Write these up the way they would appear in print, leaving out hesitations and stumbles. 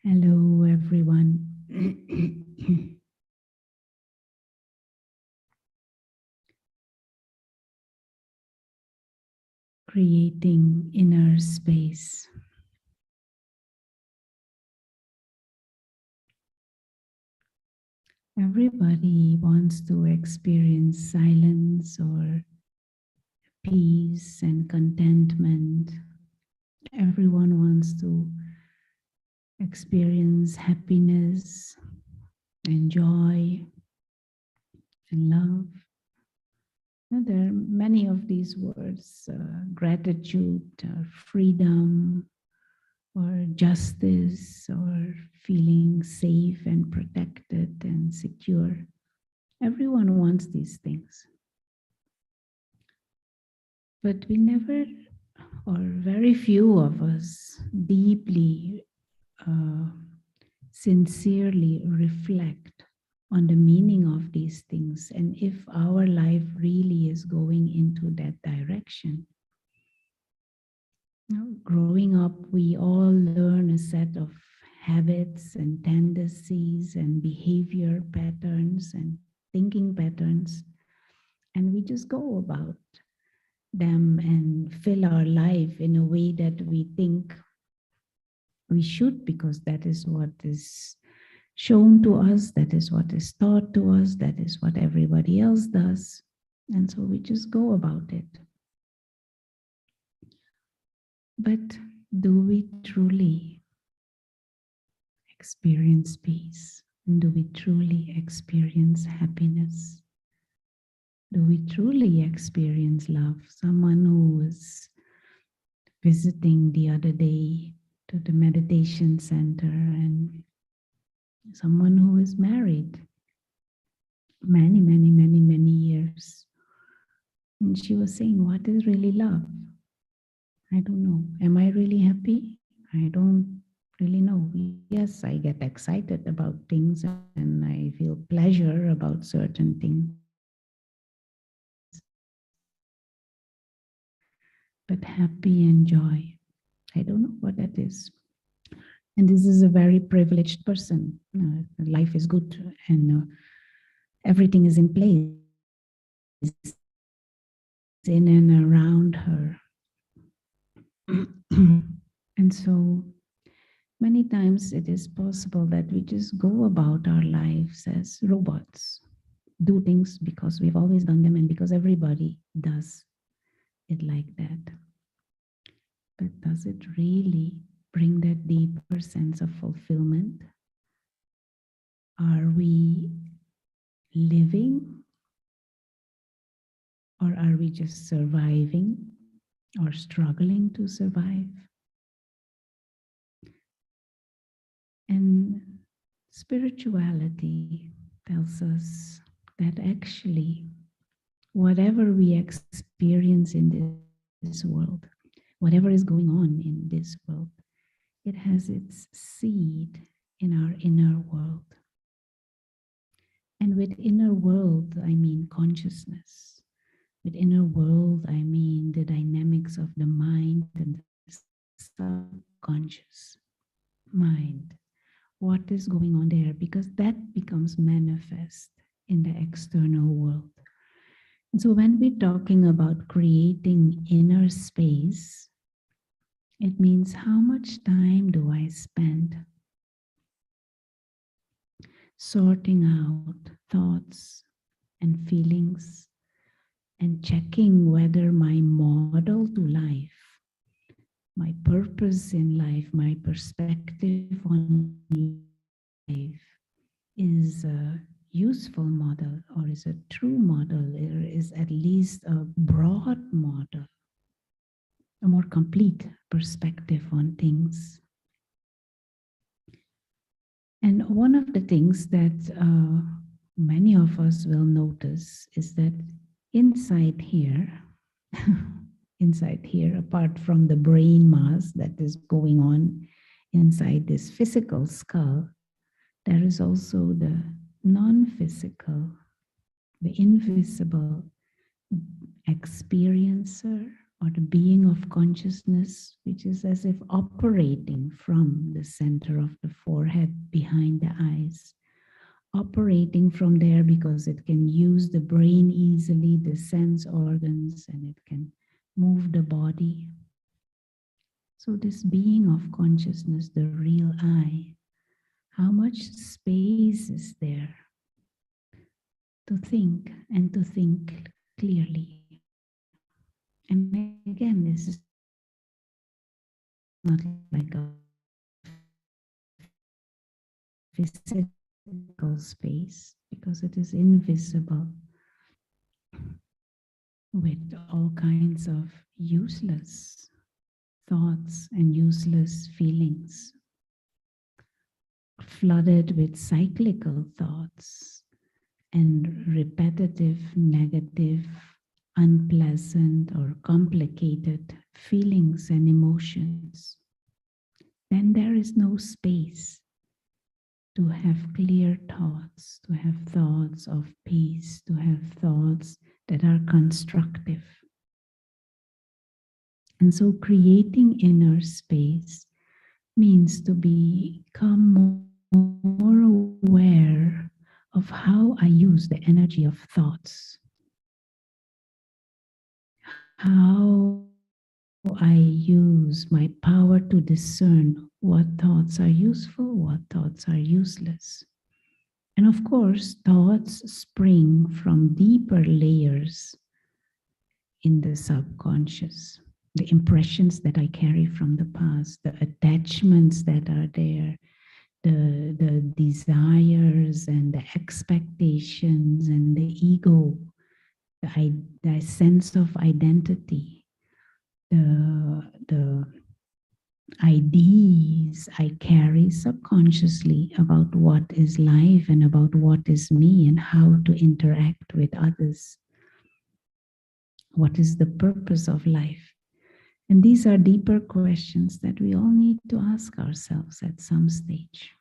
Hello, everyone. Creating inner space. Everybody wants to experience silence or peace and contentment. Everyone wants to experience happiness and joy and love. There are many of these words, gratitude, or freedom, or justice, or feeling safe and protected and secure. Everyone wants these things. But we never, or very few of us, deeply, sincerely reflect on the meaning of these things and if our life really is going into that direction. Growing up, we all learn a set of habits and tendencies and behavior patterns and thinking patterns, and we just go about them and fill our life in a way that we think we should, because that is what is shown to us, that is what is taught to us, that is what everybody else does. And so we just go about it. But do we truly experience peace? And do we truly experience happiness? Do we truly experience love? Someone who was visiting the other day to the meditation center, and someone who is married many years. And she was saying, what is really love? I don't know. Am I really happy? I don't really know. Yes, I get excited about things and I feel pleasure about certain things. But happy and joy, I don't know what that is. And this is a very privileged person. Life is good and everything is in place in and around her. And so many times it is possible that we just go about our lives as robots, do things because we've always done them and because everybody does it like that. But does it really bring that deeper sense of fulfillment? Are we living, or are we just surviving or struggling to survive? And spirituality tells us that actually whatever we experience in this world, whatever is going on in this world, it has its seed in our inner world. And with inner world, I mean consciousness. With inner world, I mean the dynamics of the mind and the subconscious mind. What is going on there? Because that becomes manifest in the external world. And so when we're talking about creating inner space, it means how much time do I spend sorting out thoughts and feelings and checking whether my model to life, my purpose in life, my perspective on life is a useful model, or is a true model, or is at least a broad model, a more complete perspective on things. And one of the things that many of us will notice is that inside here, apart from the brain mass that is going on inside this physical skull, there is also the non-physical, the invisible experiencer or the being of consciousness, which is as if operating from the center of the forehead behind the eyes, operating from there because it can use the brain easily, the sense organs, and it can move the body. So this being of consciousness, the real I, how much space is there to think and to think clearly? And again, this is not like a physical space because it is invisible with all kinds of useless thoughts and useless feelings, flooded with cyclical thoughts and repetitive, negative, unpleasant, or complicated feelings and emotions. Then there is no space to have clear thoughts, to have thoughts of peace, to have thoughts that are constructive. And so creating inner space means to become more aware of how I use the energy of thoughts, how I use my power to discern what thoughts are useful, what thoughts are useless. And of course, thoughts spring from deeper layers in the subconscious, the impressions that I carry from the past, the attachments that are there, the desires and the expectations and the ego, the sense of identity, the ideas I carry subconsciously about what is life and about what is me and how to interact with others. What is the purpose of life? And these are deeper questions that we all need to ask ourselves at some stage.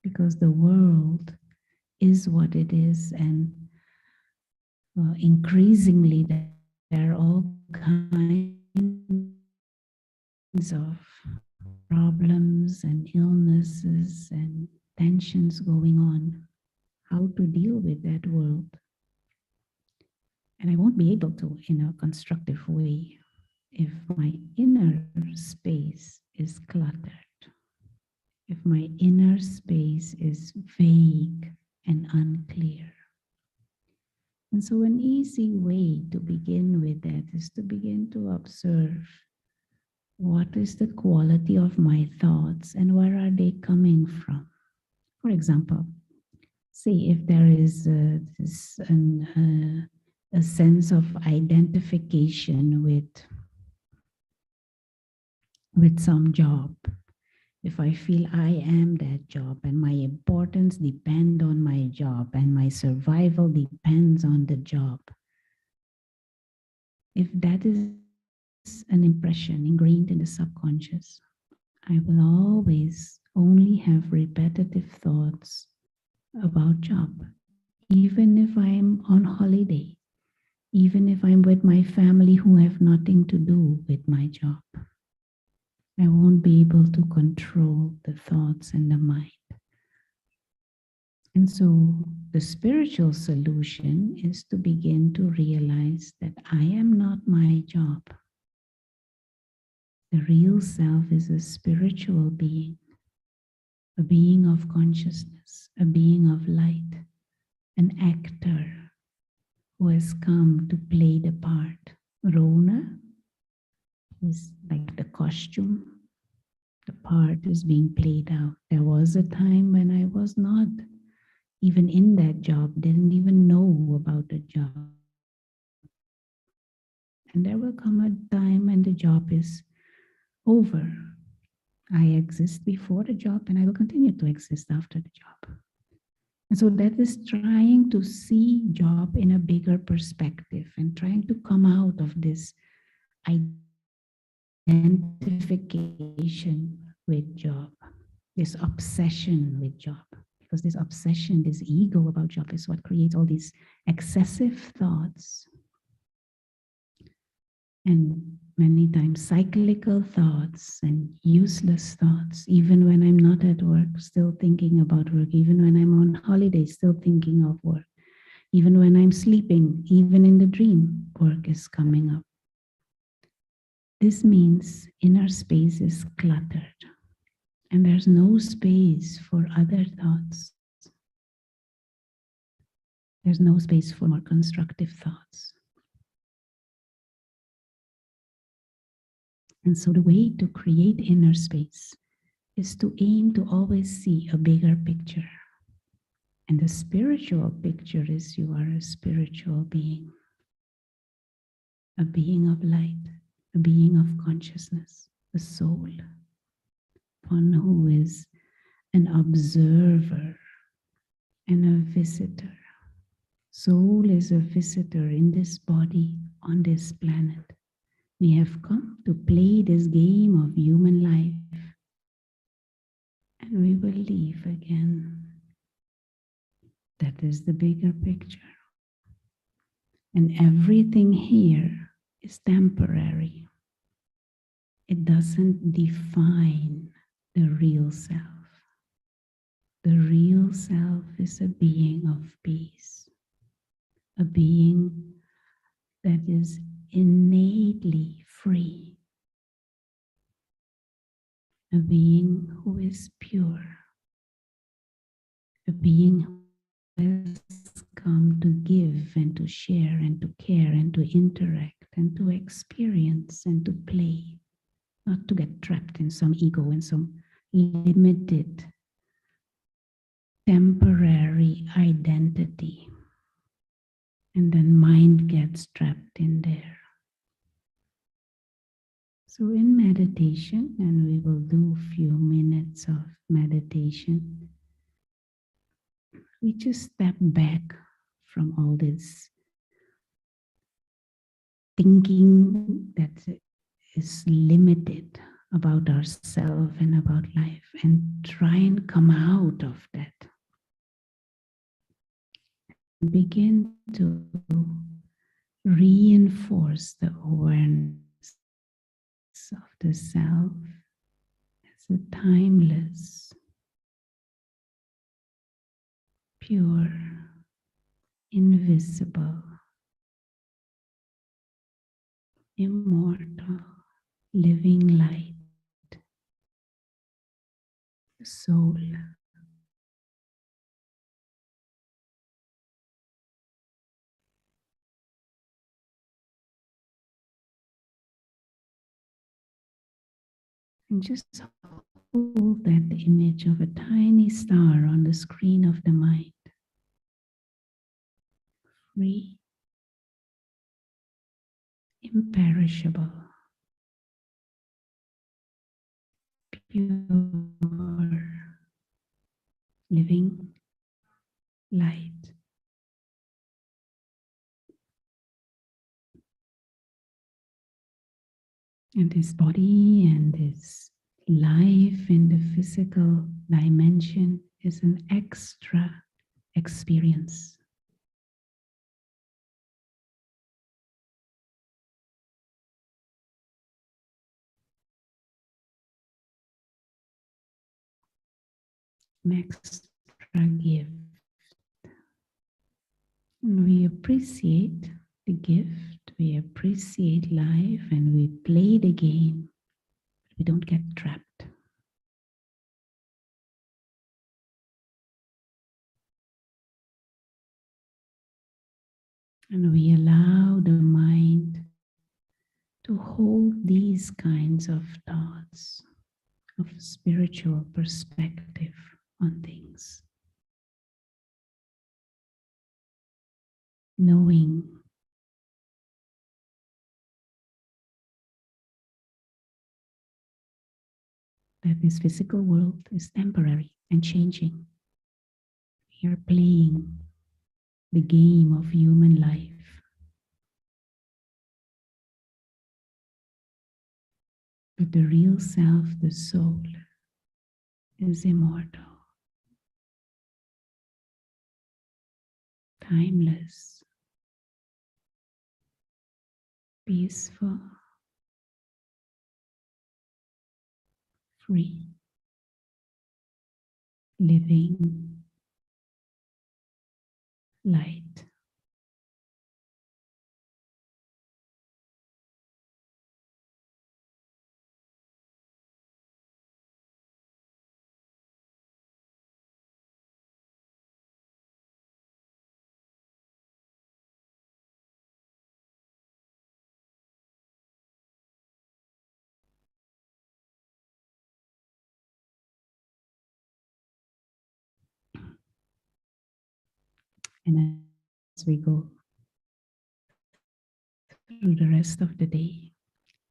Because the world is what it is, and increasingly there are all kinds of problems and illnesses and tensions going on. How to deal with that world? And I won't be able to in a constructive way if my inner space is cluttered, if my inner space is vague and unclear. And so an easy way to begin with that is to begin to observe what is the quality of my thoughts and where are they coming from. For example, say if there is a sense of identification with some job. If I feel I am that job and my importance depends on my job and my survival depends on the job, if that is an impression ingrained in the subconscious, I will always only have repetitive thoughts about job, even if I'm on holiday, even if I'm with my family who have nothing to do with my job. I won't be able to control the thoughts and the mind. And so the spiritual solution is to begin to realize that I am not my job. The real self is a spiritual being, a being of consciousness, a being of light, an actor who has come to play the part. Rona is like the costume. The part is being played out. There was a time when I was not even in that job, didn't even know about the job. And there will come a time when the job is over. I exist before the job and I will continue to exist after the job. And so that is trying to see job in a bigger perspective and trying to come out of this identification with job, this obsession with job. Because this obsession, this ego about job is what creates all these excessive thoughts. And many times cyclical thoughts and useless thoughts, even when I'm not at work, still thinking about work, even when I'm on holiday, still thinking of work, even when I'm sleeping, even in the dream, work is coming up. This means inner space is cluttered and there's no space for other thoughts. There's no space for more constructive thoughts. And so the way to create inner space is to aim to always see a bigger picture. And the spiritual picture is you are a spiritual being, a being of light, a being of consciousness, a soul, one who is an observer and a visitor. Soul is a visitor in this body, on this planet. We have come to play this game of human life, and we will leave again. That is the bigger picture. And everything here is temporary. It doesn't define the real self. The real self is a being of peace, a being that is innately free, a being who is pure, a being who has come to give and to share and to care and to interact and to experience and to play, not to get trapped in some ego and some limited temporary identity. And then mind gets trapped in there. So in meditation, and we will do a few minutes of meditation, we just step back from all this thinking that is limited about ourselves and about life, and try and come out of that. Begin to reinforce the awareness of the self as a timeless, pure, invisible, immortal, living light, the soul. And just hold that image of a tiny star on the screen of the mind. Free, imperishable, pure, living light. And this body and this life in the physical dimension is an extra experience. An extra gift. And we appreciate the gift, we appreciate life, and we play the game. We don't get trapped. And we allow the mind to hold these kinds of thoughts of spiritual perspective on things. Knowing that this physical world is temporary and changing. We are playing the game of human life. But the real self, the soul, is immortal, timeless, peaceful, free, living light. And as we go through the rest of the day,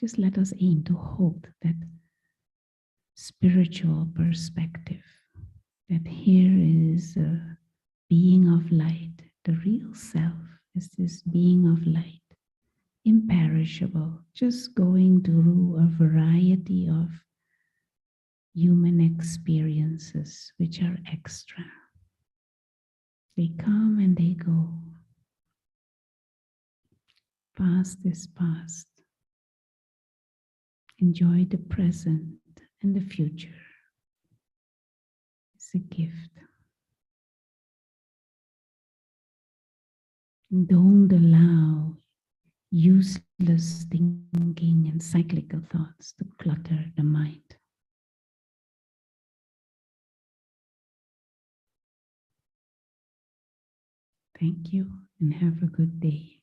just let us aim to hold that spiritual perspective, that here is a being of light. The real self is this being of light, imperishable, just going through a variety of human experiences which are extra. They come and they go. Past is past. Enjoy the present and the future. It's a gift. And don't allow useless thinking and cyclical thoughts to clutter the mind. Thank you and have a good day.